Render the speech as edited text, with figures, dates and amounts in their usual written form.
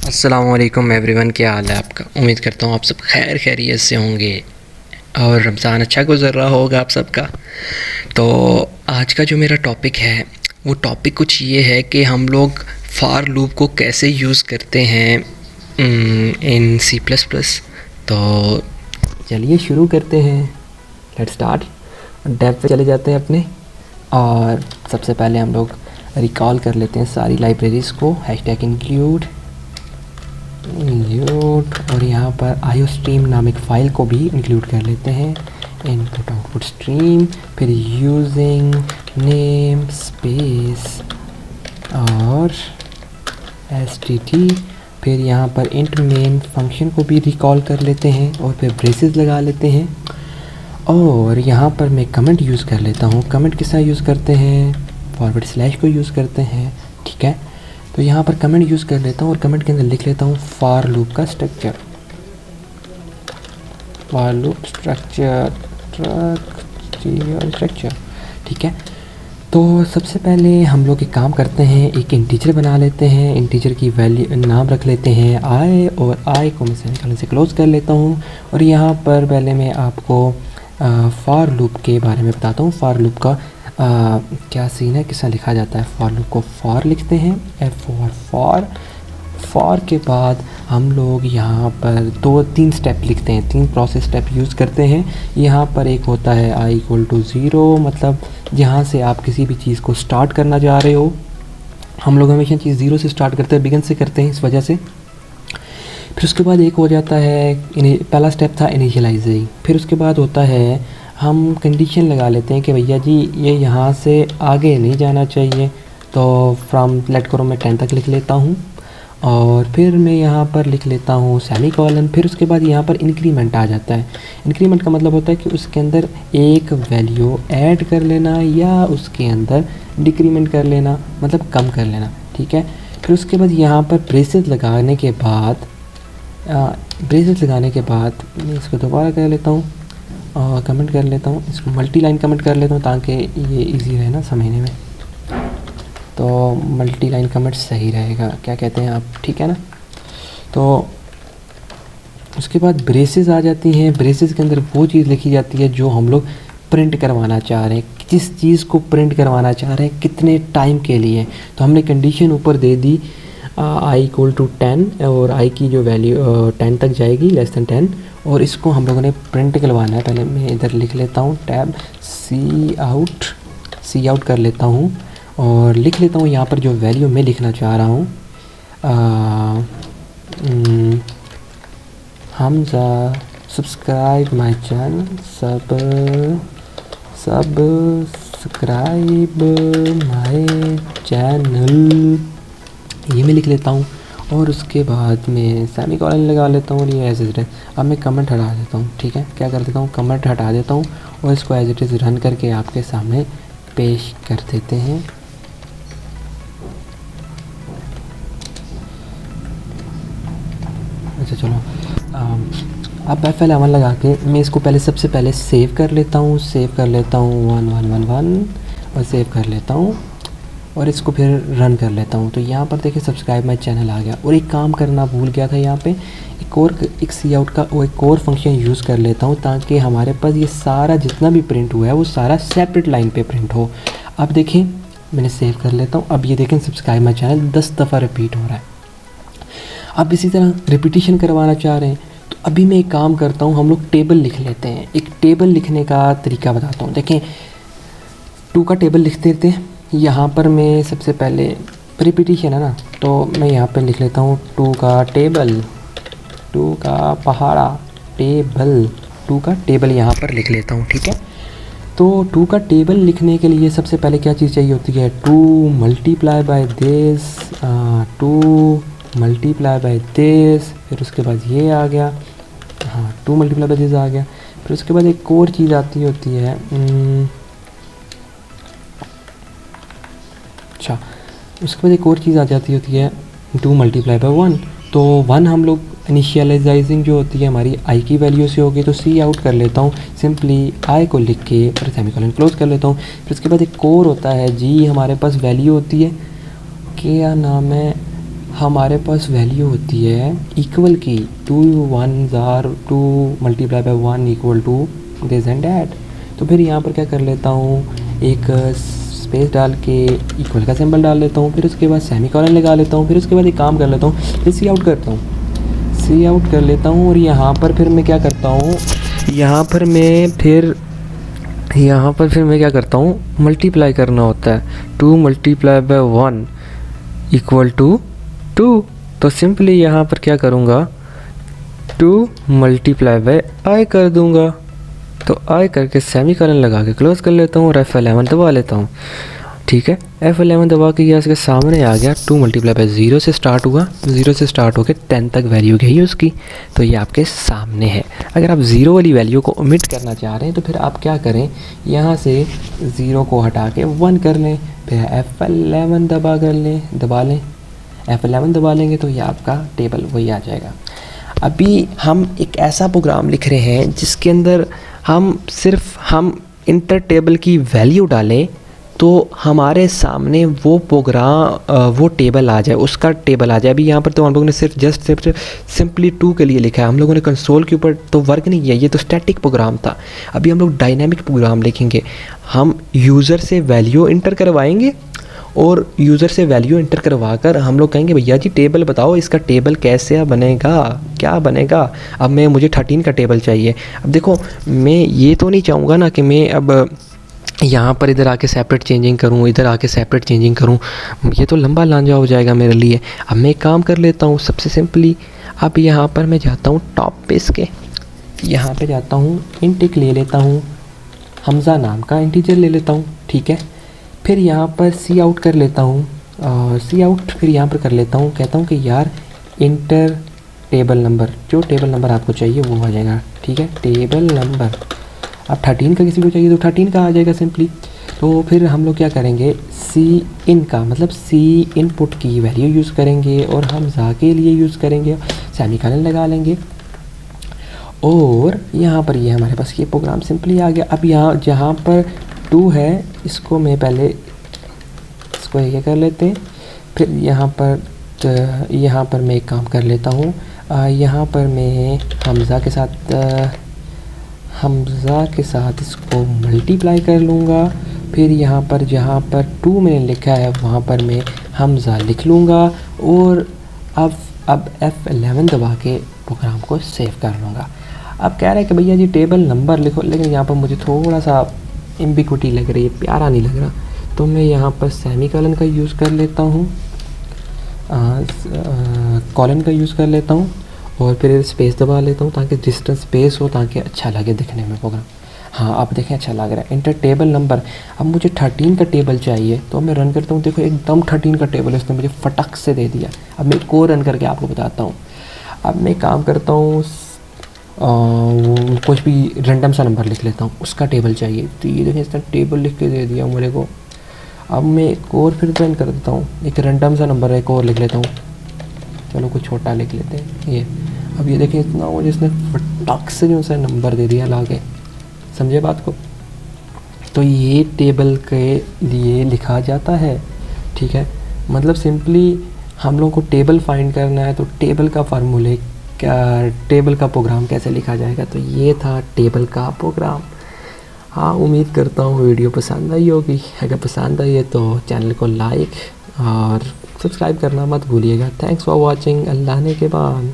अस्सलामुअलैकुम एवरीवन, क्या हाल है आपका। उम्मीद करता हूँ आप सब खैर खैरियत से होंगे और रमज़ान अच्छा गुज़र रहा होगा आप सबका। तो आज का जो मेरा टॉपिक है वो टॉपिक कुछ ये है कि हम लोग फार लूप को कैसे यूज़ करते हैं इन सी प्लस प्लस। तो चलिए शुरू करते हैं। Let's start. डेव पे चले जाते हैं अपने, और सबसे पहले हम लोग रिकॉल कर लेते हैं सारी लाइब्रेरीज़ को। हैशटैग इंक्लूड और यहाँ पर आईओस्ट्रीम नामक फ़ाइल को भी इंक्लूड कर लेते हैं। इनपुट आउटपुट स्ट्रीम, फिर यूजिंग नेम स्पेस और एसटीटी, फिर यहाँ पर इंट मेन फंक्शन को भी रिकॉल कर लेते हैं और फिर ब्रेसेस लगा लेते हैं। और यहाँ पर मैं कमेंट यूज़ कर लेता हूँ। कमेंट किस तरह यूज़ करते हैं, फॉरवर्ड स्लैश को यूज़ करते हैं, ठीक है। तो यहाँ पर कमेंट यूज़ कर लेता हूँ और कमेंट के अंदर लिख लेता हूँ फॉर लूप का स्ट्रक्चर, फॉर लूप स्ट्रक्चर, ठीक है। तो सबसे पहले हम लोग एक काम करते हैं, एक इंटीजर बना लेते हैं। इंटीजर की वैल्यू नाम रख लेते हैं आई, और आई को मैं सेमीकोलन से क्लोज कर लेता हूँ। और यहाँ पर पहले मैं आपको फॉर लूप के बारे में बताता हूँ। फॉर लूप का क्या सीन है, किस तरह लिखा जाता है। फॉर लूप को फॉर लिखते हैं, फॉर के बाद हम लोग यहाँ पर 2-3 स्टेप लिखते हैं, 3 प्रोसेस स्टेप यूज़ करते हैं। यहाँ पर एक होता है i = 0, मतलब जहाँ से आप किसी भी चीज़ को स्टार्ट करना चाह रहे हो। हम लोग हमेशा चीज़ 0 से स्टार्ट करते हैं, बिगिन से करते हैं, इस वजह से। फिर उसके बाद एक हो जाता है, पहला स्टेप था इनिशियलाइजिंग। फिर उसके बाद होता है हम कंडीशन लगा लेते हैं कि भैया जी ये यहाँ से आगे नहीं जाना चाहिए। तो फ्रॉम लेट करो मैं 10 तक लिख लेता हूँ, और फिर मैं यहाँ पर लिख लेता हूँ सेमीकोलन। फिर उसके बाद यहाँ पर इंक्रीमेंट आ जाता है। इंक्रीमेंट का मतलब होता है कि उसके अंदर एक वैल्यू ऐड कर लेना या उसके अंदर डिक्रीमेंट कर लेना, मतलब कम कर लेना, ठीक है। फिर उसके बाद यहाँ पर ब्रेसेस लगाने के बाद मैं इसको दोबारा कर लेता हूँ और कमेंट कर लेता हूँ, इसको मल्टी लाइन कमेंट कर लेता हूँ ताकि ये इजी रहे ना समझने में। तो मल्टी लाइन कमेंट सही रहेगा, क्या कहते हैं आप, ठीक है ना। तो उसके बाद ब्रेसेस आ जाती हैं। ब्रेसेस के अंदर वो चीज़ लिखी जाती है जो हम लोग प्रिंट करवाना चाह रहे हैं, जिस चीज़ को प्रिंट करवाना चाह रहे हैं, कितने टाइम के लिए। तो हमने कंडीशन ऊपर दे दी i = 10, और i की जो वैल्यू 10 तक जाएगी, लेस दैन 10। और इसको हम लोगों ने प्रिंट करवाना है। पहले मैं इधर लिख लेता हूँ टैब सी आउट कर लेता हूँ और लिख लेता हूँ यहाँ पर जो वैल्यू मैं लिखना चाह रहा हूँ। Hamza subscribe my channel, subscribe my channel, ये मैं लिख लेता हूँ। और उसके बाद मैं सेमीकोलन लगा लेता हूँ और ये एज इट इज़। अब मैं कमेंट हटा देता हूँ, ठीक है। क्या कर देता हूँ, कमेंट हटा देता हूँ और इसको एज इट इज़ रन करके आपके सामने पेश कर देते हैं। अच्छा चलो, अब F11 लगा के मैं इसको पहले सबसे पहले सेव कर लेता हूँ 1111 और सेव कर लेता हूँ और इसको फिर रन कर लेता हूँ। तो यहाँ पर देखिए सब्सक्राइब माय चैनल आ गया। और एक काम करना भूल गया था, यहाँ पे एक सी आउट का एक और फंक्शन यूज़ कर लेता हूँ ताकि हमारे पास ये सारा जितना भी प्रिंट हुआ है वो सारा सेपरेट लाइन पे प्रिंट हो। अब देखें, मैंने सेव कर लेता हूँ। अब ये देखें सब्सक्राइब माय चैनल 10 दफ़ा रिपीट हो रहा है। अब इसी तरह रिपीटिशन करवाना चाह रहे हैं तो अभी मैं एक काम करता हूँ, हम लोग टेबल लिख लेते हैं। एक टेबल लिखने का तरीका बताता हूँ। देखें 2 का टेबल लिख देते हैं। यहाँ पर मैं सबसे पहले रिपीटिशन है ना, तो मैं यहाँ पर लिख लेता हूँ 2 का टेबल, 2 का पहाड़ा टेबल, 2 का टेबल यहाँ पर लिख लेता हूँ, ठीक है। तो 2 का टेबल लिखने के लिए सबसे पहले क्या चीज़ चाहिए होती है, 2 multiply by this, 2 multiply by this, फिर उसके बाद ये आ गया, हाँ 2 मल्टीप्लाई बाय दिस आ गया। फिर उसके बाद एक और चीज़ आती होती है, अच्छा उसके बाद एक और चीज़ आ जाती होती है 2 मल्टीप्लाई बाय 1। तो 1 हम लोग इनिशियलाइजिंग जो होती है हमारी i की वैल्यू से होगी, तो सी आउट कर लेता हूँ सिंपली i को लिख के और सेमीकोलन क्लोज कर लेता हूँ। फिर उसके बाद एक और होता है जी, हमारे पास वैल्यू होती है, क्या नाम है, हमारे पास वैल्यू होती है इक्वल की, 2 1 जार 2 multiply by 1 equal to this and that. तो फिर यहाँ पर क्या कर लेता हूँ, एक स्पेस डाल के इक्वल का सिंबल डाल लेता हूँ, फिर उसके बाद सेमीकोलन लगा लेता हूँ, फिर उसके बाद एक काम कर लेता हूँ, फिर सी आउट करता हूँ, सी आउट कर लेता हूँ। और यहाँ पर फिर मैं क्या करता हूँ, यहाँ पर मैं क्या करता हूँ, मल्टीप्लाई करना होता है। 2 मल्टीप्लाई बाय 1 इक्वल टू 2। तो सिंपली यहाँ पर क्या करूँगा, 2 मल्टीप्लाई बाय आई कर दूँगा। तो आई करके सेमीकोलन लगा के क्लोज कर लेता हूँ और F11 दबा लेता हूँ। ठीक है, F11 दबा के ये इसके सामने आ गया। 2 मल्टीप्लाई बाय 0 से स्टार्ट हुआ, 0 से स्टार्ट होकर 10 तक वैल्यू गई उसकी, तो ये आपके सामने है। अगर आप 0 वाली वैल्यू को ओमिट करना चाह रहे हैं तो फिर आप क्या करें, यहाँ से 0 को हटा के 1 कर लें, फिर F11 दबा लें, F11 दबा लेंगे तो ये आपका टेबल वही आ जाएगा। अभी हम एक ऐसा प्रोग्राम लिख रहे हैं जिसके अंदर हम इंटर टेबल की वैल्यू डालें तो हमारे सामने वो टेबल आ जाए, उसका टेबल आ जाए। अभी यहाँ पर तो हम लोगों ने सिर्फ सिंपली 2 के लिए लिखा है, हम लोगों ने कंसोल के ऊपर तो वर्क नहीं किया, ये तो स्टैटिक प्रोग्राम था। अभी हम लोग डायनामिक प्रोग्राम लिखेंगे, हम यूज़र से वैल्यू इंटर करवाएंगे और यूज़र से वैल्यू इंटर करवा कर हम लोग कहेंगे भैया जी टेबल बताओ, इसका टेबल कैसे बनेगा, क्या बनेगा। अब मुझे 13 का टेबल चाहिए। अब देखो, मैं ये तो नहीं चाहूँगा ना कि मैं अब यहाँ पर इधर आके सेपरेट चेंजिंग करूँ, इधर आके सेपरेट चेंजिंग करूँ, ये तो लंबा लांजा हो जाएगा मेरे लिए। अब मैं एक काम कर लेता हूँ, सबसे सिंपली अब यहाँ पर मैं जाता हूँ टॉप पे, इसके यहाँ पे जाता हूँ, इंटिक ले लेता हूँ, हमज़ा नाम का इंटीजर ले लेता हूँ। ठीक है, फिर यहाँ पर सी आउट कर लेता हूँ, सी आउट फिर यहाँ पर कर लेता हूँ, कहता हूँ कि यार इंटर टेबल नंबर, जो टेबल नंबर आपको चाहिए वो आ जाएगा। ठीक है, टेबल नंबर अब 13 का किसी को चाहिए तो 13 का आ जाएगा सिंपली। तो फिर हम लोग क्या करेंगे, सी इन का मतलब सी इनपुट की वैल्यू यूज़ करेंगे और हमज़ा के लिए यूज़ करेंगे, सेमीकोलन लगा लेंगे और यहाँ पर ये हमारे पास ये प्रोग्राम सिंपली आ गया। अब यहाँ जहाँ पर 2 है इसको मैं पहले इसको ये कर लेते हैं, फिर यहाँ पर मैं एक काम कर लेता हूँ, यहाँ पर मैं हमज़ा के साथ इसको मल्टीप्लाई कर लूँगा। फिर यहाँ पर जहाँ पर 2 मैंने लिखा है वहाँ पर मैं हमज़ा लिख लूँगा और अब F11 दबा के प्रोग्राम को सेव कर लूँगा। अब कह रहा है कि भैया जी टेबल नंबर लिखो, लेकिन यहाँ पर मुझे थोड़ा सा एम्बिग्विटी लग रही है, प्यारा नहीं लग रहा, तो मैं यहाँ पर सेमीकोलन का यूज़ कर लेता हूँ, कॉलन का यूज़ कर लेता हूँ और फिर स्पेस दबा लेता हूँ ताकि डिस्टेंस स्पेस हो, ताकि अच्छा लगे दिखने में प्रोग्राम। हाँ, आप देखें अच्छा लग रहा है। इंटर टेबल नंबर, अब मुझे 13 का टेबल चाहिए तो मैं रन करता हूँ, देखो एकदम 13 का टेबल इसने मुझे फटक से दे दिया। अब मैं को रन करके आपको बताता हूँ। अब मैं काम करता हूँ, कुछ भी रैंडम सा नंबर लिख लेता हूँ, उसका टेबल चाहिए, तो ये देखिए इसने टेबल लिख के दे दिया मेरे को। अब मैं एक और फिर रन कर देता हूँ, एक रैंडम सा नंबर एक और लिख लेता हूँ, चलो कुछ छोटा लिख लेते हैं ये। अब ये देखिए इतना मुझे इसने फटाक से जो सा नंबर दे दिया ला के, समझे बात को। तो ये टेबल के लिए लिखा जाता है। ठीक है, मतलब सिंपली हम लोग को टेबल फाइंड करना है, तो टेबल का फार्मूले टेबल का प्रोग्राम कैसे लिखा जाएगा, तो ये था टेबल का प्रोग्राम। हाँ, उम्मीद करता हूँ वीडियो पसंद आई होगी। अगर पसंद आई है तो चैनल को लाइक और सब्सक्राइब करना मत भूलिएगा। Thanks for watching. अल्लाह ने के बाद।